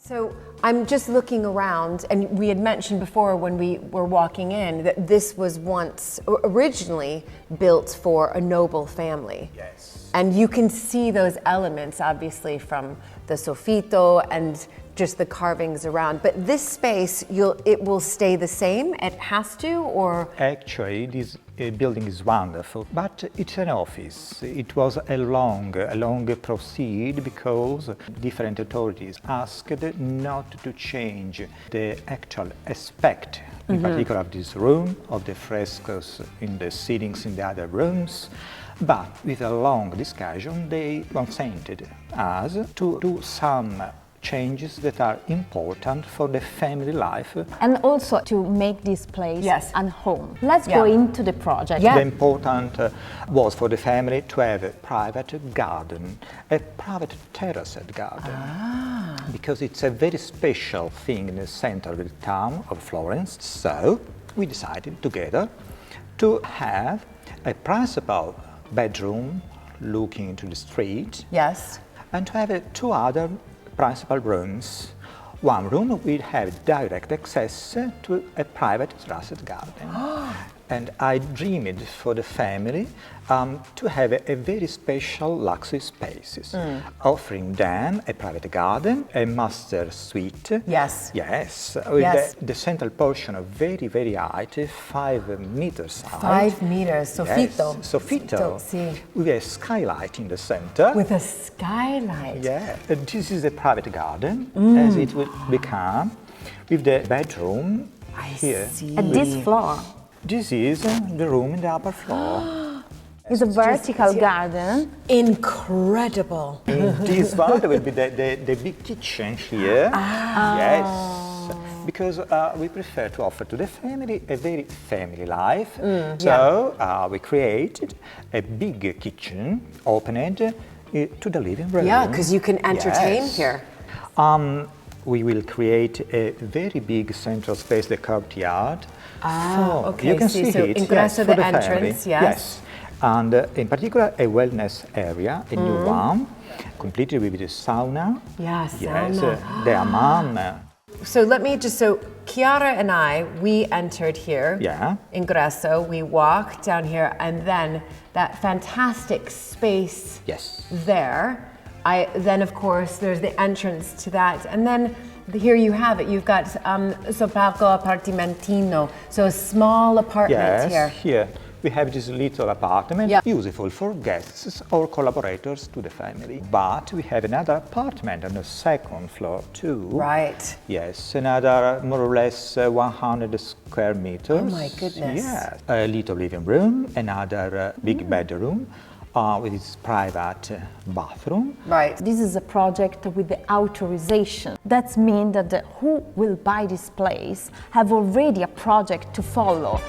So I'm just looking around, and we had mentioned before when we were walking in that this was once originally built for a noble family. Yes. And you can see those elements obviously from the soffitto and just the carvings around. But this space, it will stay the same? It has to, or? Actually, this building is wonderful, but it's an office. It was a long proceed because different authorities asked not to change the actual aspect, in particular of this room, of the frescoes in the ceilings in the other rooms. But with a long discussion, they consented us to do some changes that are important for the family life. And also to make this place a home. Let's go into the project. The important was for the family to have a private garden, a private terraced garden. Because it's a very special thing in the center of the town of Florence. So we decided together to have a principal bedroom looking into the street. Yes. And to have two other principal rooms. One room will have direct access to a private terraced garden. And I dreamed for the family to have a very special luxury spaces, offering them a private garden, a master suite. Yes. Yes, with the central portion of very, very high, 5 meters high. 5 meters, soffitto. Yes, soffitto. Sì. With a skylight in the center. With a skylight. Yeah, and this is a private garden, as it will become, with the bedroom here. See. At this floor. This is the room in the upper floor. It's a vertical garden. Incredible. This one will be the big kitchen here. Yes, because we prefer to offer to the family a very family life. So we created a big kitchen, opened to the living room. Yeah, because you can entertain here. We will create a very big central space, the courtyard. Okay, you can see so it. ingresso, for the family. entrance, yes. And in particular, a wellness area, a new one, completed with the sauna. Yeah, Yes, sauna. the hammam. So let me just, so Chiara and I, we entered here. Yeah. Ingresso, we walked down here, and then that fantastic space there. Then of course there's the entrance to that, and then here you have it. You've got Sopaco Appartamentino, so a small apartment here. Here we have this little apartment, useful for guests or collaborators to the family. But we have another apartment on the second floor too. Right. Yes, another more or less 100 square meters. Oh my goodness. Yes, a little living room, another big bedroom. With its private bathroom. Right. This is a project with the authorization. That means that who will buy this place have already a project to follow.